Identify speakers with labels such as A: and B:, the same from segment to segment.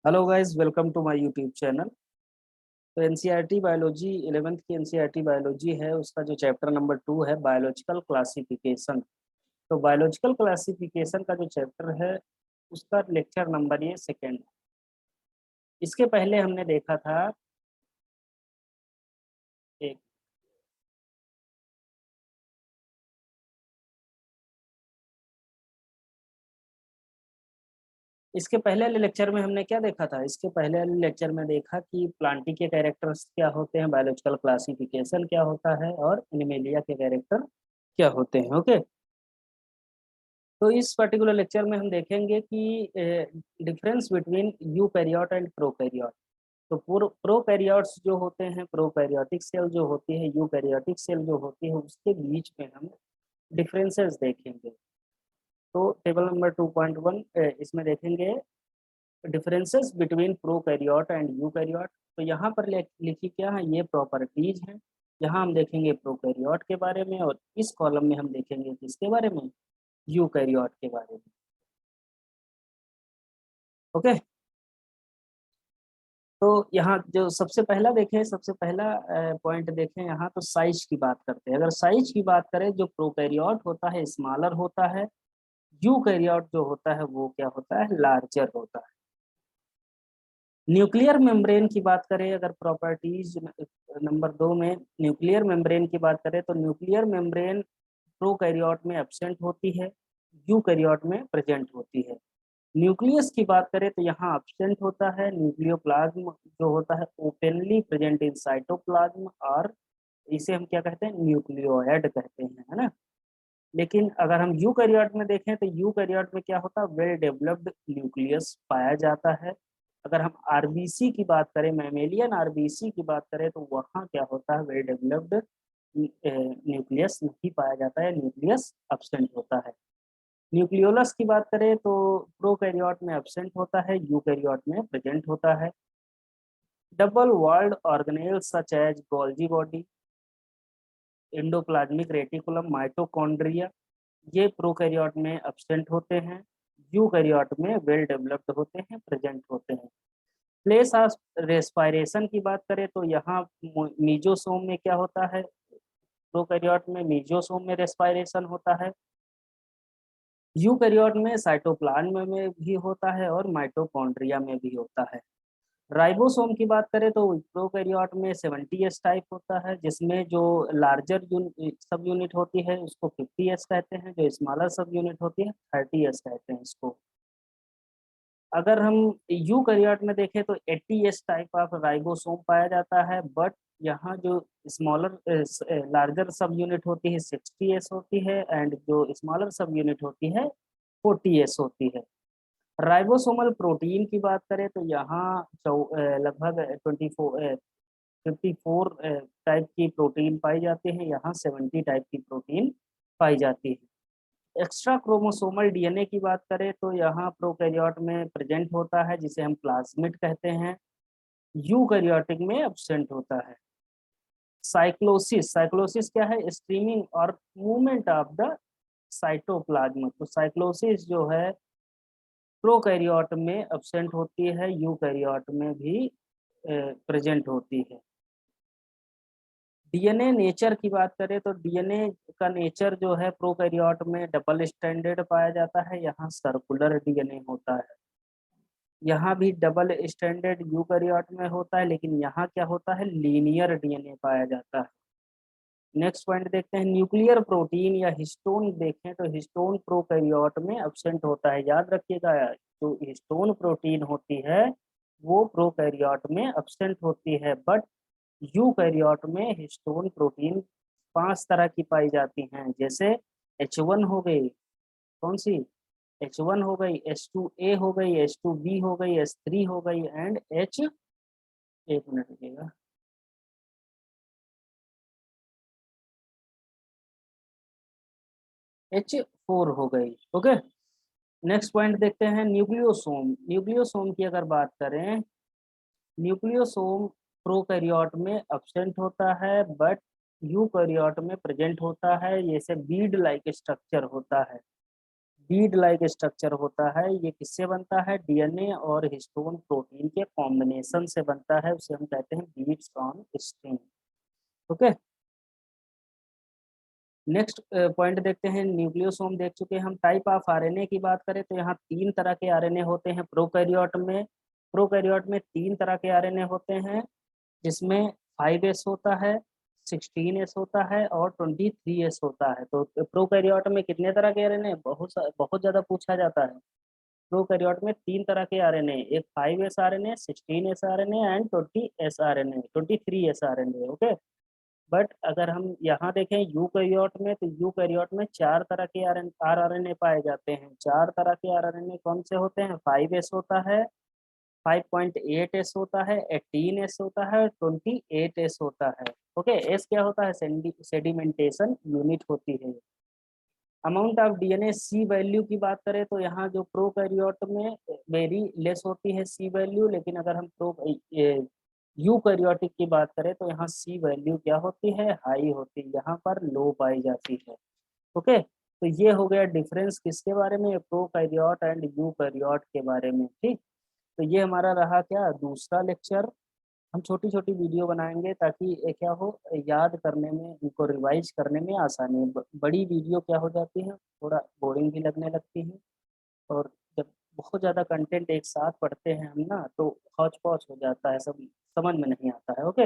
A: Hello guys, welcome to my YouTube channel. तो NCERT biology 11th की NCERT biology है, उसका जो चैप्टर नंबर 2 है बायोलॉजिकल क्लासिफिकेशन। तो बायोलॉजिकल क्लासिफिकेशन का जो चैप्टर है उसका लेक्चर नंबर ये सेकेंड। इसके पहले हमने देखा था एक इसके पहले वाले लेक्चर में हमने क्या देखा था। इसके पहले वाले लेक्चर में देखा कि प्लांटी के कैरेक्टर्स क्या होते हैं, बायोलॉजिकल क्लासिफिकेशन क्या होता है और एनिमेलिया के कैरेक्टर क्या होते हैं। ओके, तो इस पर्टिकुलर लेक्चर में हम देखेंगे कि difference between eukaryote and prokaryote. तो प्रोकैरियोट्स जो होते हैं, प्रोकैरियोटिक सेल जो होती है, यूकैरियोटिक सेल जो होती है, उसके बीच में हम डिफरेंसेस देखेंगे। तो टेबल नंबर 2.1 इसमें देखेंगे differences between prokaryote and eukaryote. तो यहाँ पर लिखी क्या है, ये प्रॉपर्टीज हैं। यहाँ हम देखेंगे प्रोकैरियोट के बारे में और इस कॉलम में हम देखेंगे किसके बारे में, यूकैरियोट के बारे में। ओके, तो यहाँ जो सबसे पहला देखें, सबसे पहला पॉइंट देखें, यहाँ तो साइज की बात करते हैं। अगर साइज की बात करें, जो प्रोकैरियोट होता है स्मॉलर होता है, यूकैरियोट जो होता है वो क्या होता है, लार्जर होता है। न्यूक्लियर मेम्ब्रेन की बात करें, अगर प्रॉपर्टीज नंबर 2 में न्यूक्लियर मेम्ब्रेन की बात करें, तो न्यूक्लियर मेम्ब्रेन प्रोकैरियोट में एब्सेंट होती है, यूकैरियोट में प्रेजेंट होती है। न्यूक्लियस की बात करें तो यहाँ एब्सेंट होता है, न्यूक्लियोप्लाज्म जो होता है ओपनली प्रेजेंट इन साइटोप्लाज्म, और इसे हम क्या कहते हैं, न्यूक्लियोइड कहते हैं, है ना। लेकिन अगर हम यूकैरियोट में देखें तो यूकैरियोट में क्या होता है, वेल डेवलप्ड न्यूक्लियस पाया जाता है। अगर हम आरबीसी की बात करें, मैमेलियन आरबीसी की बात करें, तो वहाँ क्या होता है, वेल डेवलप्ड न्यूक्लियस नहीं पाया जाता है, न्यूक्लियस एब्सेंट होता है। न्यूक्लियोलस की बात करें तो प्रोकैरियोट में एब्सेंट होता है, यूकैरियोट में प्रेजेंट होता है। Double walled organelles such as Golgi body, endoplasmic reticulum, mitochondria, ये प्रोकैरियोट में एब्सेंट होते हैं, यूकैरियोट में वेल डेवलप्ड होते हैं, प्रेजेंट होते हैं। प्लेस ऑफ रेस्पायरेशन की बात करें तो यहाँ मीजोसोम में क्या होता है, प्रोकैरियोट में मीजोसोम में रेस्पायरेशन होता है, यूकैरियोट में साइटोप्लाज्म में भी होता है और माइटोकॉन्ड्रिया में भी होता है। राइबोसोम की बात करें तो प्रोकैरियोट में 70s टाइप होता है, जिसमें जो लार्जर सब यूनिट होती है उसको 50s कहते हैं, जो स्मॉलर सब यूनिट होती है 30s कहते हैं इसको। अगर हम यूकैरियोट में देखें तो 80s टाइप ऑफ राइबोसोम पाया जाता है, बट यहाँ जो स्मॉलर लार्जर सब यूनिट होती है 60s होती है, एंड जो स्मॉलर सब यूनिट होती है 40s होती है। राइबोसोमल प्रोटीन की बात करें तो यहाँ लगभग 54 टाइप की प्रोटीन पाई जाती है, यहाँ 70 टाइप की प्रोटीन पाई जाती है। एक्स्ट्रा क्रोमोसोमल डीएनए की बात करें तो यहाँ प्रोकैरियोट में प्रेजेंट होता है, जिसे हम प्लाज्मिड कहते हैं, यूकैरियोटिक में एब्सेंट होता है। साइक्लोसिस, साइक्लोसिस क्या है, स्ट्रीमिंग और मूवमेंट ऑफ द साइटोप्लाज्म। तो साइक्लोसिस जो है प्रोकैरियोट में एब्सेंट होती है, यूकैरियोट में भी प्रेजेंट होती है। डीएनए नेचर की बात करें तो डीएनए का नेचर जो है प्रोकैरियोट में डबल स्टैंडर्ड पाया जाता है, यहाँ सर्कुलर डीएनए होता है। यहाँ भी डबल स्टैंडर्ड यूकैरियोट में होता है, लेकिन यहाँ क्या होता है, लीनियर डीएनए पाया जाता है। नेक्स्ट पॉइंट देखते हैं, न्यूक्लियर प्रोटीन या हिस्टोन देखें तो हिस्टोन प्रोकैरियोट में एब्सेंट होता है। याद रखिएगा, जो हिस्टोन प्रोटीन होती है वो प्रोकैरियोट में एब्सेंट होती है, बट यूकैरियोट में हिस्टोन प्रोटीन 5 तरह की पाई जाती हैं, जैसे H1 हो गई, कौन सी, H1 हो गई, H2A हो गई, H2B हो गई, H3 हो गई, एंड एक मिनट रुकिएगा, H4 हो गई। ओके, नेक्स्ट पॉइंट देखते हैं, न्यूक्लियोसोम। न्यूक्लियोसोम की अगर बात करें, न्यूक्लियोसोम प्रोकैरियोट में एब्सेंट होता है, बट यूकैरियोट में प्रेजेंट होता है, जैसे बीड लाइक स्ट्रक्चर होता है। बीड लाइक स्ट्रक्चर होता है। ये किससे बनता है? डीएनए और हिस्टोन प्रोटीन के कॉम्बिनेशन से बनता है, उसे हम कहते हैं beads on string. Okay, next point देखते हैं। न्यूक्लियोसोम देख चुके हैं हम। टाइप ऑफ आरएनए की बात करें तो यहाँ 3 तरह के आरएनए होते हैं प्रोकैरियोट में। प्रोकैरियोट में 3 तरह के आरएनए होते हैं, जिसमें 5s होता है, 16s होता है और 23s होता है। तो प्रोकैरियोट में कितने तरह के आरएनए? बहुत ज्यादा पूछा जाता है। प्रोकैरियोट में 3 तरह के आरएनए, एक 5s RNA, 16s RNA and 20s RNA, 23s RNA. Okay, but अगर हम यहाँ देखें यूकैरियोट में, तो यूकैरियोट में 4 तरह के आरएनए पाए जाते हैं। 4 तरह के आरएनए कौन से होते हैं? 5s होता है, 5.8s होता है, 18s होता है, 28s होता है। ओके, एस क्या होता है? सेडिमेंटेशन यूनिट होती है। Amount of DNA C value की बात करें तो यहाँ जो प्रोकैरियोट में वेरी लेस होती है सी वैल्यू, लेकिन अगर हम यूकैरियोटिक की बात करें तो यहाँ सी वैल्यू क्या होती है? हाई होती है, यहाँ पर लो पाई जाती है। ओके, तो ये हो गया डिफरेंस किसके बारे में? प्रोकैरियोट एंड यूकैरियोट के बारे में। ठीक, तो ये हमारा रहा क्या? दूसरा लेक्चर। हम छोटी छोटी वीडियो बनाएंगे ताकि ये क्या हो, याद करने में, इनको रिवाइज करने में आसानी हो। बड़ी वीडियो क्या हो जाती है, थोड़ा बोरिंग भी लगने लगती है, और जब बहुत ज़्यादा कंटेंट एक साथ पढ़ते हैं हम ना, तो हौच पौच हो जाता है, सब समझ में नहीं आता है। ओके,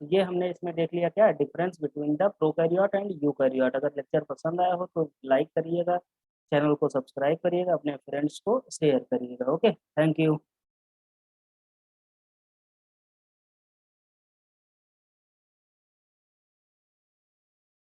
A: ये हमने इसमें देख लिया क्या difference between the prokaryote and eukaryote. अगर लेक्चर पसंद आया हो तो लाइक करिएगा, चैनल को सब्सक्राइब करिएगा, अपने फ्रेंड्स को शेयर करिएगा। Okay, thank you.